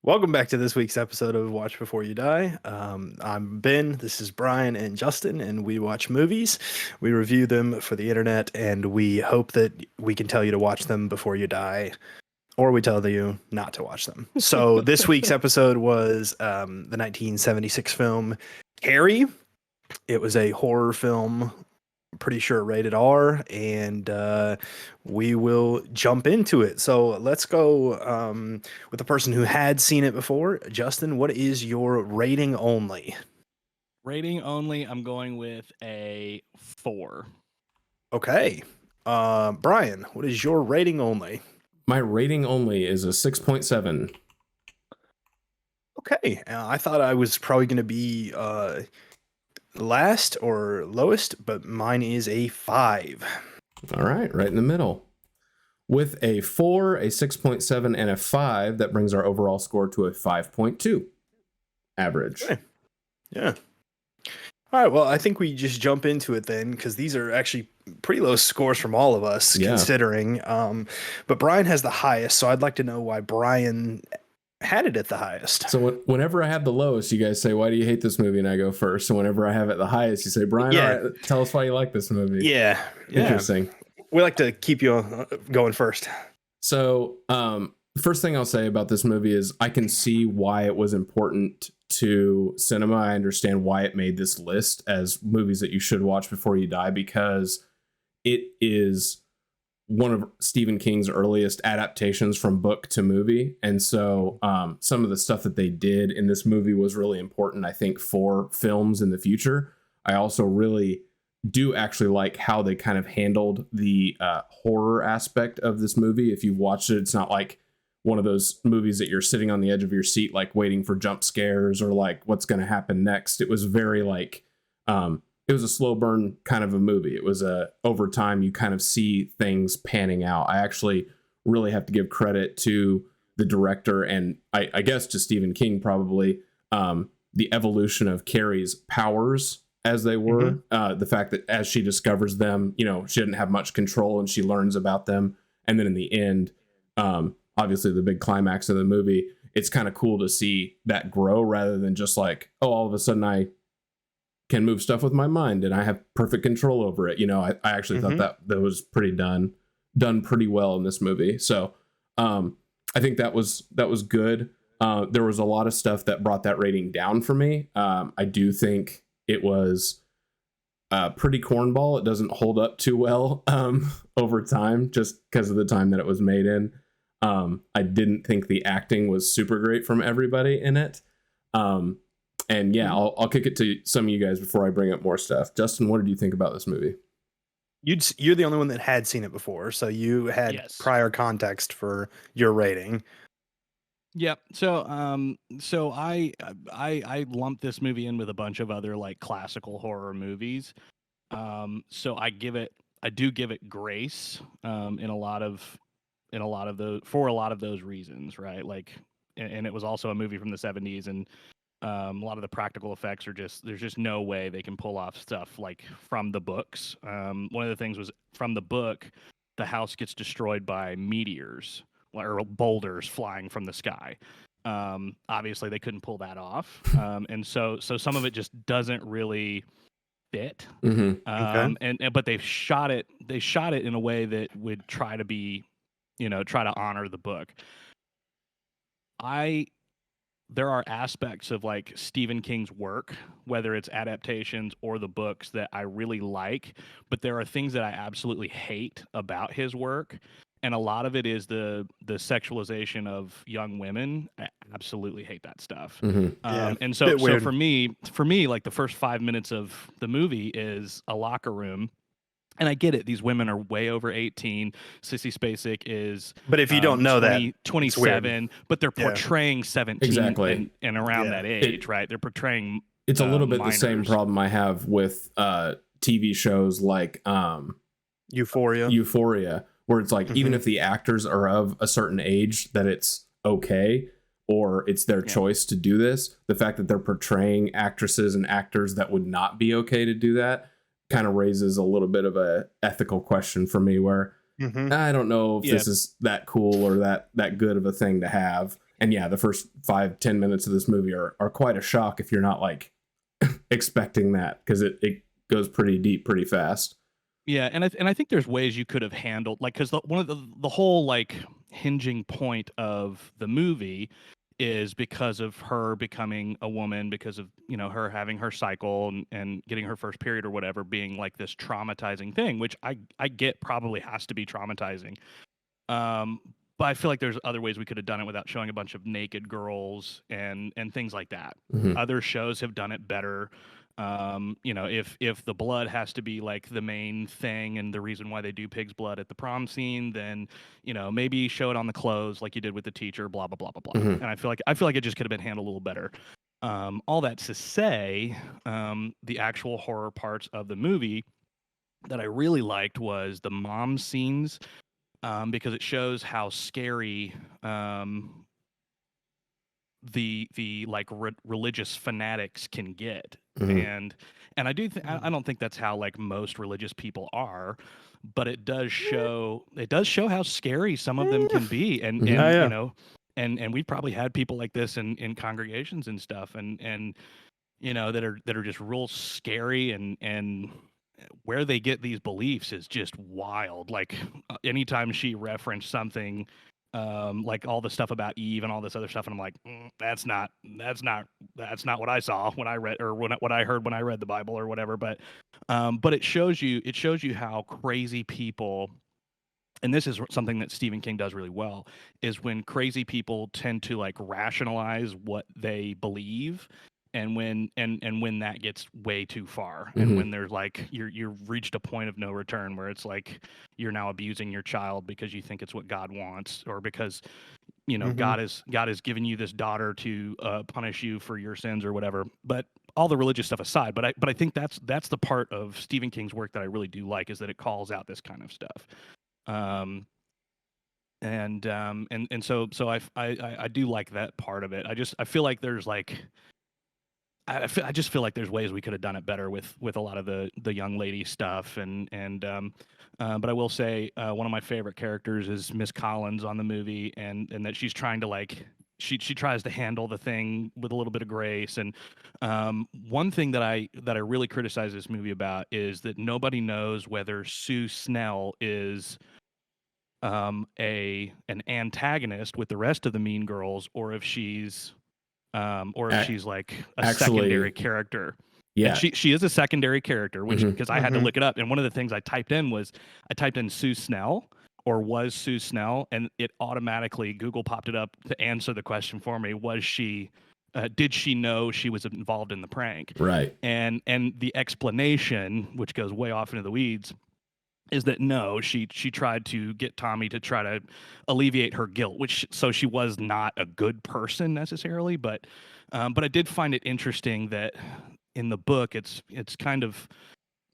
Welcome back to this week's episode of Watch Before You Die. I'm Ben, this is Brian and Justin, and we watch movies. We review them for the internet, and we hope that we can tell you to watch them before you die, or we tell you not to watch them. So this week's episode was the 1976 film Carrie. It was a horror film, pretty sure rated R, and we will jump into it. So let's go with the person who had seen it before. Justin, what is your rating only? Rating only, I'm going with a 4. Okay. Brian, what is your rating only? My rating only is a 6.7. Okay. I thought I was probably going to be last or lowest, but mine is a 5. All right in the middle. With a 4, a 6.7, and a 5, that brings our overall score to a 5.2 average. Okay. Yeah. All right, well, I think we just jump into it then, because these are actually pretty low scores from all of us, considering. But Brian has the highest, so I'd like to know why Brian had it at the highest. So whenever I have the lowest, you guys say, why do you hate this movie? And I go first. So whenever I have it the highest, you say, Brian, all right, tell us why you like this movie. Yeah. Interesting. We like to keep you going first. So the first thing I'll say about this movie is I can see why it was important to cinema. I understand why it made this list as movies that you should watch before you die, because it is one of Stephen King's earliest adaptations from book to movie. And so some of the stuff that they did in this movie was really important, I think, for films in the future. I also really do actually like how they kind of handled the horror aspect of this movie. If you've watched it, it's not like one of those movies that you're sitting on the edge of your seat, like waiting for jump scares or like what's going to happen next. It was very like, it was a slow burn kind of a movie. It was over time, you kind of see things panning out. I actually really have to give credit to the director and I guess to Stephen King, probably, the evolution of Carrie's powers as they were. The fact that as she discovers them, she didn't have much control and she learns about them. And then in the end, obviously the big climax of the movie, it's kind of cool to see that grow rather than just like, oh, all of a sudden I can move stuff with my mind and I have perfect control over it. I actually thought that was pretty done pretty well in this movie. So I think that was good. There was a lot of stuff that brought that rating down for me. I do think it was pretty cornball. It doesn't hold up too well over time, just because of the time that it was made in. I didn't think the acting was super great from everybody in it. And yeah, I'll kick it to some of you guys before I bring up more stuff. Justin, what did you think about this movie? You're the only one that had seen it before, so you had prior context for your rating. Yep. So I lumped this movie in with a bunch of other like classical horror movies. So I do give it grace in a lot of those reasons, right? Like, and it was also a movie from the 70s, and a lot of the practical effects are there's just no way they can pull off stuff like from the books. One of the things was from the book, the house gets destroyed by meteors or boulders flying from the sky. Obviously they couldn't pull that off. And so some of it just doesn't really fit. But they shot it in a way that would try to honor the book. There are aspects of like Stephen King's work, whether it's adaptations or the books, that I really like, but there are things that I absolutely hate about his work. And a lot of it is the sexualization of young women. I absolutely hate that stuff. And so for me, like the first 5 minutes of the movie is a locker room. And I get it. These women are way over 18. Sissy Spacek is, but if you don't know 27, but they're portraying 17 exactly. and around that age, right? They're portraying. It's a little bit minors. The same problem I have with TV shows like Euphoria, where it's like, even if the actors are of a certain age, that it's okay, or it's their choice to do this. The fact that they're portraying actresses and actors that would not be okay to do that kind of raises a little bit of a ethical question for me, where I don't know if this is that cool or that good of a thing to have. And yeah, the first 5-10 minutes of this movie are quite a shock if you're not like expecting that, because it goes pretty deep pretty fast. Yeah, and I think there's ways you could have handled, like, because one of the whole like hinging point of the movie is because of her becoming a woman, because of, you know, her having her cycle and getting her first period or whatever, being like this traumatizing thing, which I get probably has to be traumatizing. Um, but I feel like there's other ways we could have done it without showing a bunch of naked girls and things like that. Mhm. Other shows have done it better. You know, if the blood has to be like the main thing and the reason why they do pig's blood at the prom scene, then, you know, maybe show it on the clothes like you did with the teacher, blah blah blah blah blah. Mhm. And I feel like it just could have been handled a little better. All that to say, the actual horror parts of the movie that I really liked was the mom scenes, because it shows how scary the like religious fanatics can get. Mhm. And I don't think that's how like most religious people are, but it does show how scary some of them can be. And Mhm. Yeah, you yeah. know, and we've probably had people like this in congregations and stuff, and you know, that are just real scary, and where they get these beliefs is just wild. Like, anytime she referenced something, like all the stuff about Eve and all this other stuff, and I'm like, that's not what I saw when I read, or what I heard when I read the Bible or whatever. But it shows you how crazy people, and this is something that Stephen King does really well, is when crazy people tend to like rationalize what they believe, and when that gets way too far, and Mhm. when there's like you've reached a point of no return where it's like you're now abusing your child because you think it's what God wants, or because, you know, Mhm. God has given you this daughter to punish you for your sins or whatever. But all the religious stuff aside, but I think that's the part of Stephen King's work that I really do like, is that it calls out this kind of stuff. Um, and so I do like that part of it. I feel like there's like I just feel like there's ways we could have done it better with a lot of the young lady stuff, but I will say, one of my favorite characters is Miss Collins on the movie, and that she's trying to like, she tries to handle the thing with a little bit of grace. And one thing that I really criticize this movie about is that nobody knows whether Sue Snell is an antagonist with the rest of the Mean Girls, or if A- she's like a secondary Actually, character. And yeah. she is a secondary character, which, Mhm. because I had to Mhm. look it up, and one of the things I typed in was, I typed in Sue Snell, or was Sue Snell, and it automatically, Google popped it up to answer the question for me. Was she did she know she was involved in the prank? Right. And the explanation, which goes way off into the weeds, is that no, she tried to get Tommy to try to alleviate her guilt, which, so she was not a good person necessarily. But I did find it interesting that in the book it's kind of,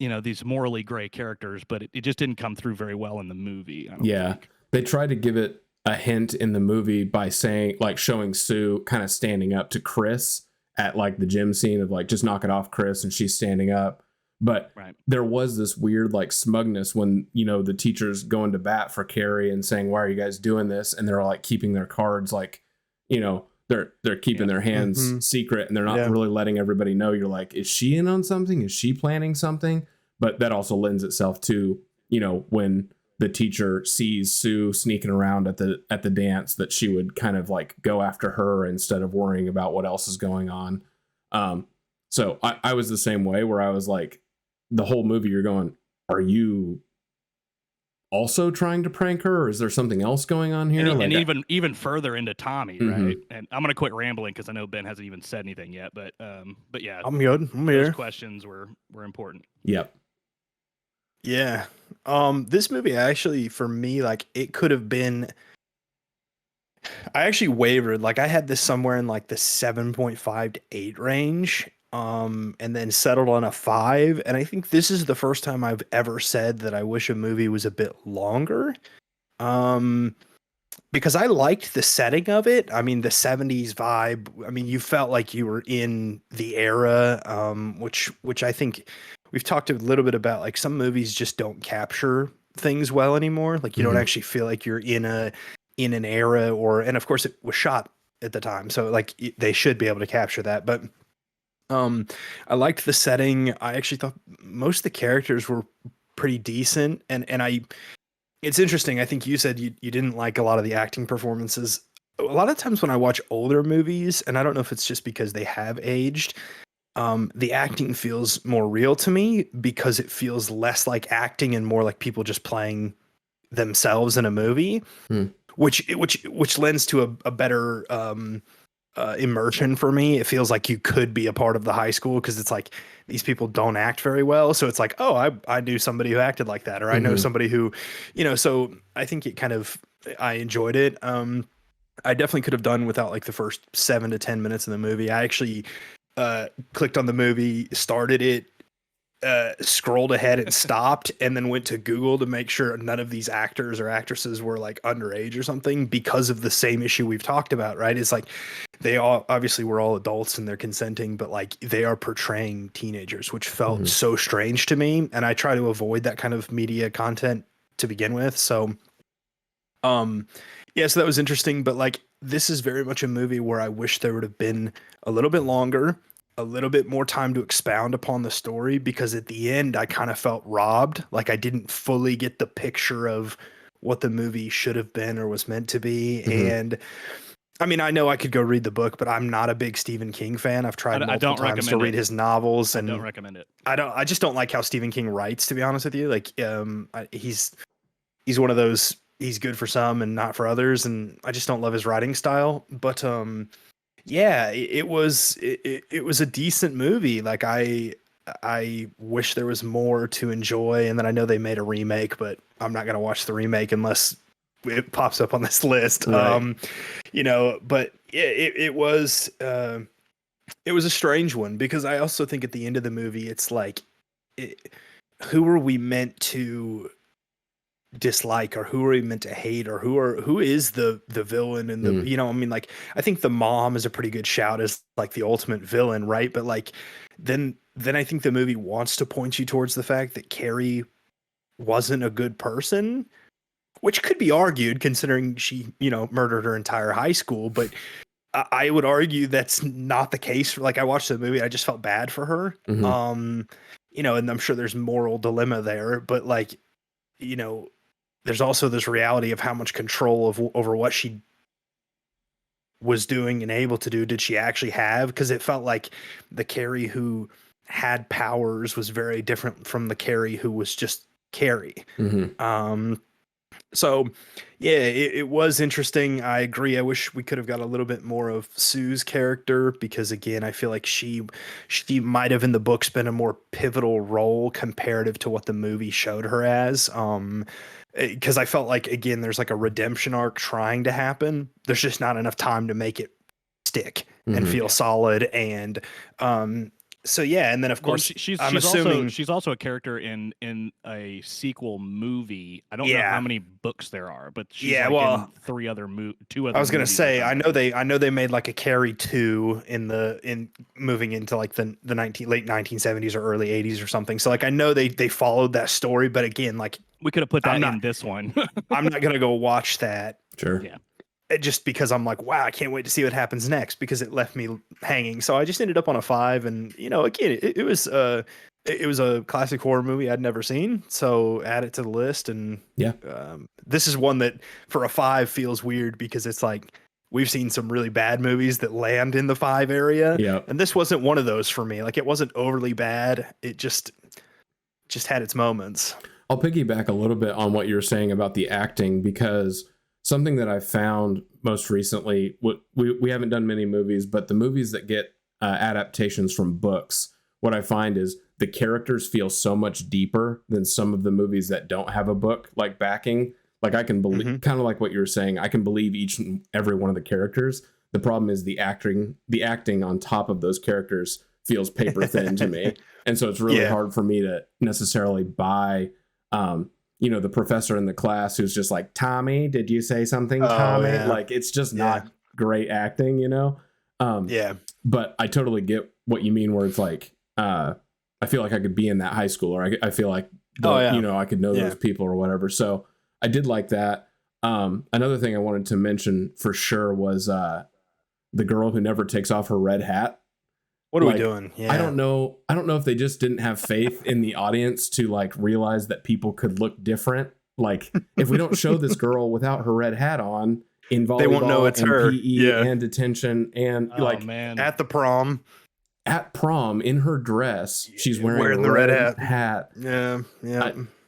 you know, these morally gray characters, but it just didn't come through very well in the movie, I don't Yeah. think. They tried to give it a hint in the movie by saying, like, showing Sue kind of standing up to Chris at like the gym scene of like, just knock it off, Chris, and she's standing up. But Right. there was this weird like smugness when, you know, the teacher's going to bat for Carrie and saying, why are you guys doing this? And they're like keeping their cards, like, you know, they're keeping Yeah. their hands Mhm. secret, and they're not Yeah. really letting everybody know. You're like, is she in on something? Is she planning something? But that also lends itself to, you know, when the teacher sees Sue sneaking around at the dance, that she would kind of like go after her instead of worrying about what else is going on. So I was the same way, where I was like, the whole movie you're going, are you also trying to prank her, or is there something else going on here? And Like, even further into Tommy, right? mhm. And I'm gonna quit rambling because I know Ben hasn't even said anything yet, but yeah, I'm good. I'm those here. questions were important. Yep. Yeah. This movie actually, for me, like, it could have been. I actually wavered. Like, I had this somewhere in like the 7.5 to 8 range. And then settled on a 5. And I think this is the first time I've ever said that I wish a movie was a bit longer. Um, because I liked the setting of it. I mean, the 70s vibe. I mean, you felt like you were in the era, which I think we've talked a little bit about. Like, some movies just don't capture things well anymore. Like, you don't Mhm. actually feel like you're in an era, and of course it was shot at the time. So like they should be able to capture that. But I liked the setting. I actually thought most of the characters were pretty decent, and it's interesting. I think you said you didn't like a lot of the acting performances. A lot of times when I watch older movies, and I don't know if it's just because they have aged, the acting feels more real to me because it feels less like acting and more like people just playing themselves in a movie, Hmm. which lends to a better immersion for me. It feels like you could be a part of the high school because it's like these people don't act very well. So it's like, oh, I knew somebody who acted like that, or I know somebody who, so I think it kind of, I enjoyed it. I definitely could have done without like the first 7 to 10 minutes of the movie. I actually clicked on the movie, started it, scrolled ahead and stopped, and then went to Google to make sure none of these actors or actresses were like underage or something because of the same issue we've talked about, right? It's like they all obviously were all adults and they're consenting, but like they are portraying teenagers, which felt so strange to me. And I try to avoid that kind of media content to begin with. So, yeah, so that was interesting. But like, this is very much a movie where I wish there would have been a little bit longer, a little bit more time to expound upon the story, because at the end I kind of felt robbed. Like I didn't fully get the picture of what the movie should have been or was meant to be. And I mean, I know I could go read the book, but I'm not a big Stephen King fan. I've tried multiple times to read his novels, and I don't recommend it. I just don't like how Stephen King writes, to be honest with you. Like, he's one of those, he's good for some and not for others, and I just don't love his writing style. But yeah, it was a decent movie. Like I wish there was more to enjoy, and then I know they made a remake, but I'm not gonna watch the remake unless it pops up on this list. Right. But it was a strange one, because I also think at the end of the movie it's like, who are we meant to dislike, or who are we meant to hate, or who is the villain, and the I mean, like, I think the mom is a pretty good shout as like the ultimate villain, right? But like then I think the movie wants to point you towards the fact that Carrie wasn't a good person, which could be argued considering she murdered her entire high school. But I would argue that's not the case. Like, I watched the movie, I just felt bad for her. And I'm sure there's moral dilemma there, but like, there's also this reality of how much control over what she was doing and able to do did she actually have, because it felt like the Carrie who had powers was very different from the Carrie who was just Carrie. So yeah, it was interesting. I agree. I wish we could have got a little bit more of Sue's character, because again, I feel like she might have in the books been a more pivotal role comparative to what the movie showed her as. Because I felt like, again, there's like a redemption arc trying to happen. There's just not enough time to make it stick and feel solid. And so yeah, and then of course she's assuming she's also a character in a sequel movie. I don't know how many books there are, but she's in two other I was gonna say, I know they made like a Carrie 2 in moving into like the late 1970s or early 80s or something. So like I know they followed that story, but again, like we could have put that in this one. I'm not gonna go watch that. Sure. Yeah. Just because I'm like, wow, I can't wait to see what happens next, because it left me hanging. So I just ended up on a 5, and again, it was a classic horror movie I'd never seen, so add it to the list. And this is one that for a 5 feels weird, because it's like we've seen some really bad movies that land in the 5 area, and this wasn't one of those for me. Like, it wasn't overly bad, it just had its moments. I'll piggyback a little bit on what you were saying about the acting, because something that I found most recently, we haven't done many movies, but the movies that get adaptations from books, what I find is the characters feel so much deeper than some of the movies that don't have a book like backing. Like, I can believe, kind of like what you were saying, I can believe each and every one of the characters. The problem is the acting on top of those characters feels paper thin to me. And so it's really hard for me to necessarily buy the professor in the class who's just like, Tommy, did you say something, Tommy? Like, it's just not great acting, But I totally get what you mean, where it's like, I feel like I could be in that high school, or I feel like, I could know those people or whatever. So I did like that. Another thing I wanted to mention for sure was the girl who never takes off her red hat. What are we doing? Yeah. I don't know if they just didn't have faith in the audience to like realize that people could look different. Like if we don't show this girl without her red hat on in volleyball, they won't know it's and her. PE and detention and man. At the prom. At prom in her dress, she's wearing the red hat. Yeah.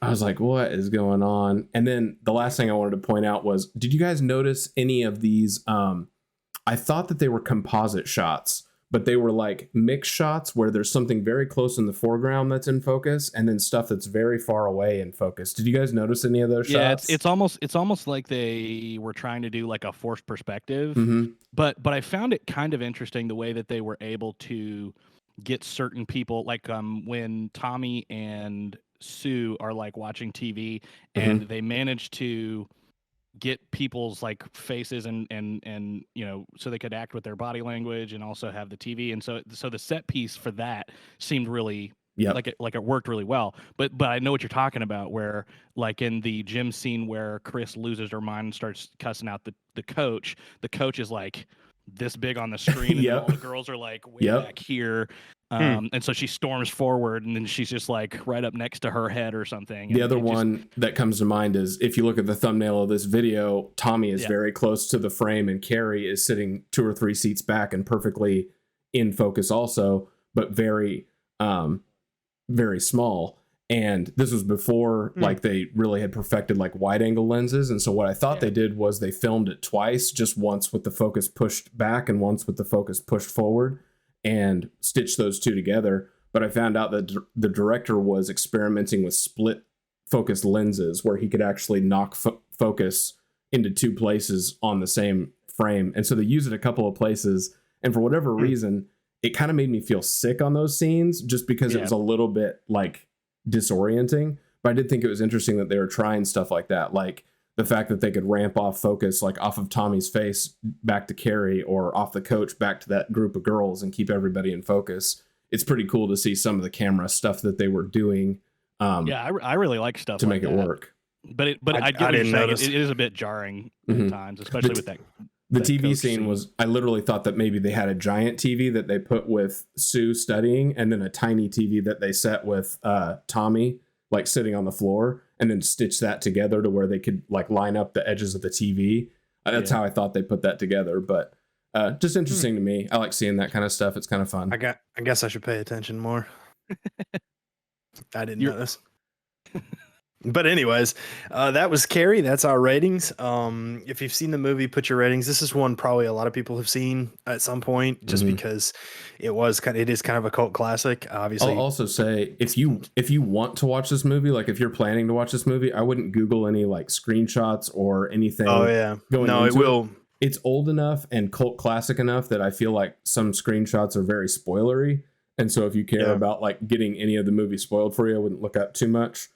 I was like, what is going on? And then the last thing I wanted to point out was, did you guys notice any of these? I thought that they were composite shots, but they were like mixed shots where there's something very close in the foreground that's in focus and then stuff that's very far away in focus. Did you guys notice any of those shots? It's almost like they were trying to do like a forced perspective. Mm-hmm. But I found it kind of interesting the way that they were able to get certain people, like when Tommy and Sue are like watching TV and they managed to get people's like faces and you know, so they could act with their body language and also have the TV. And so the set piece for that seemed really like it worked really well. But I know what you're talking about, where like in the gym scene where Chris loses her mind and starts cussing out the coach is like this big on the screen and then all the girls are like way back here. And so she storms forward and then she's just like right up next to her head or something. The other one that comes to mind is if you look at the thumbnail of this video, Tommy is very close to the frame and Carrie is sitting 2 or 3 seats back and perfectly in focus also, but very, very small. And this was before like they really had perfected like wide angle lenses. And so what I thought they did was they filmed it twice, just once with the focus pushed back and once with the focus pushed forward, and stitch those two together. But I found out that the director was experimenting with split focus lenses where he could actually knock focus into 2 places on the same frame. And so they use it a couple of places. And for whatever reason, it kind of made me feel sick on those scenes just because it was a little bit like disorienting. But I did think it was interesting that they were trying stuff like that. Like the fact that they could ramp off focus, like off of Tommy's face back to Carrie or off the coach back to that group of girls and keep everybody in focus. It's pretty cool to see some of the camera stuff that they were doing. I really like stuff to like make it work. But I didn't notice. It is a bit jarring at times, especially with that. The TV scene was, I literally thought that maybe they had a giant TV that they put with Sue studying and then a tiny TV that they set with Tommy like sitting on the floor, and then stitch that together to where they could like line up the edges of the TV. That's how I thought they put that together. But just interesting to me. I like seeing that kind of stuff. It's kind of fun. I guess I should pay attention more. I didn't notice. But anyways, that was Carrie. That's our ratings. If you've seen the movie, put your ratings. This is one probably a lot of people have seen at some point, just because it is kind of a cult classic. Obviously, I'll also say if you want to watch this movie, like if you're planning to watch this movie, I wouldn't Google any like screenshots or anything. Oh yeah, it will. It's old enough and cult classic enough that I feel like some screenshots are very spoilery, and so if you care about like getting any of the movie spoiled for you, I wouldn't look up too much.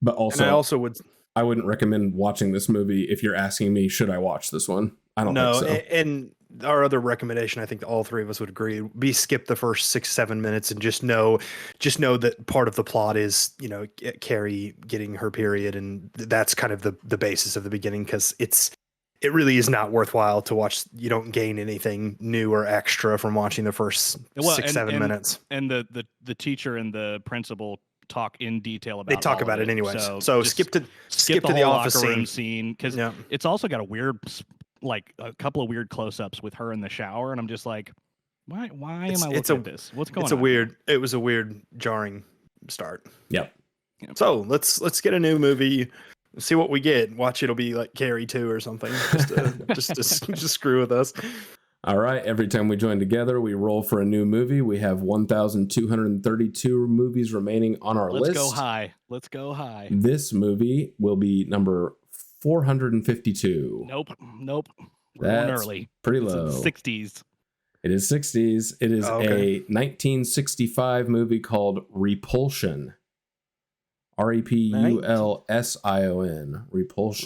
But also, I wouldn't recommend watching this movie if you're asking me, should I watch this one? I don't think so. And our other recommendation, I think all 3 of us would agree, be skip the first 6-7 minutes and just know that part of the plot is, you know, Carrie getting her period, and that's kind of the basis of the beginning, because it really is not worthwhile to watch. You don't gain anything new or extra from watching the first 6-7 minutes. And the teacher and the principal talk in detail about. They talk about it anyways. So skip to the office scene, because it's also got a couple of weird close-ups with her in the shower, and I'm just like, why am I looking at this? What's going on? It was a weird, jarring start. Yep. So let's get a new movie. See what we get. Watch, it'll be like Carrie 2 or something. Just to screw with us. All right. Every time we join together, we roll for a new movie. We have 1,232 movies remaining on our list. Let's go high. This movie will be number 452. Nope. That's early. Pretty low. It's 60s. It is 60s. It is a 1965 movie called Repulsion. Repulsion.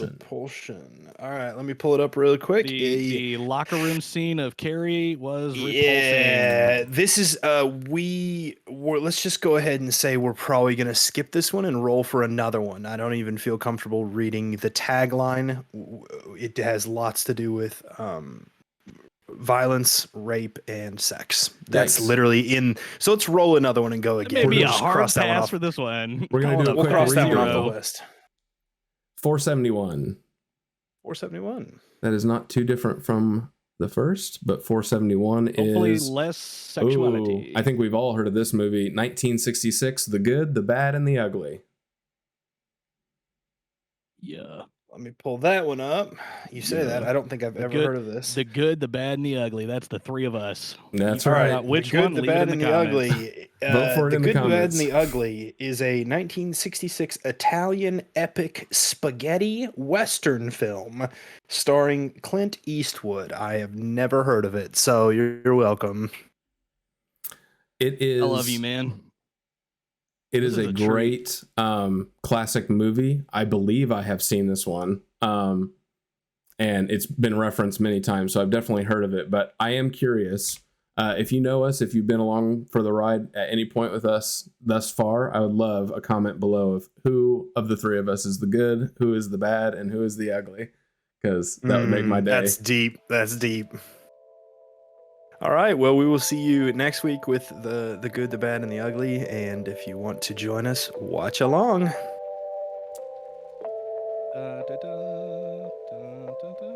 Repulsion. All right, let me pull it up really quick. The locker room scene of Carrie was repulsing. Yeah, this is let's just go ahead and say we're probably going to skip this one and roll for another one. I don't even feel comfortable reading the tagline. It has lots to do with violence, rape, and sex. That's Yikes. literally in. So let's roll another one and go It again. may be We'll a just hard cross that one pass off. for this one. We're gonna Calling do it a We'll quick cross that one off redo. the list. 471. 471. That is not too different from the first, but 471 Hopefully is less sexuality. Ooh, I think we've all heard of this movie, 1966, The Good, the Bad, and the Ugly. Yeah. Let me pull that one up. You say Yeah. that. I don't think I've ever heard of this. The good, the bad, and the ugly. That's the three of us. That's You right. figure out which the good, one, the leave it bad, in and the the comments. ugly. Vote for it the in the Good, the Bad, and comments. the Ugly is a 1966 Italian epic spaghetti western film starring Clint Eastwood. I have never heard of it, so you're welcome. It is. I love you, man. It This is is a a great classic movie. I believe I have seen this one. And it's been referenced many times, so I've definitely heard of it. But I am curious. If you know us, if you've been along for the ride at any point with us thus far, I would love a comment below of who of the three of us is the good, who is the bad, and who is the ugly. Because that would make my day. That's deep. That's deep. All right. Well, we will see you next week with the Good, the Bad, and the Ugly. And if you want to join us, watch along. Da, da, da, da, da, da, da,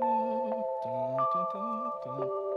da, da, da.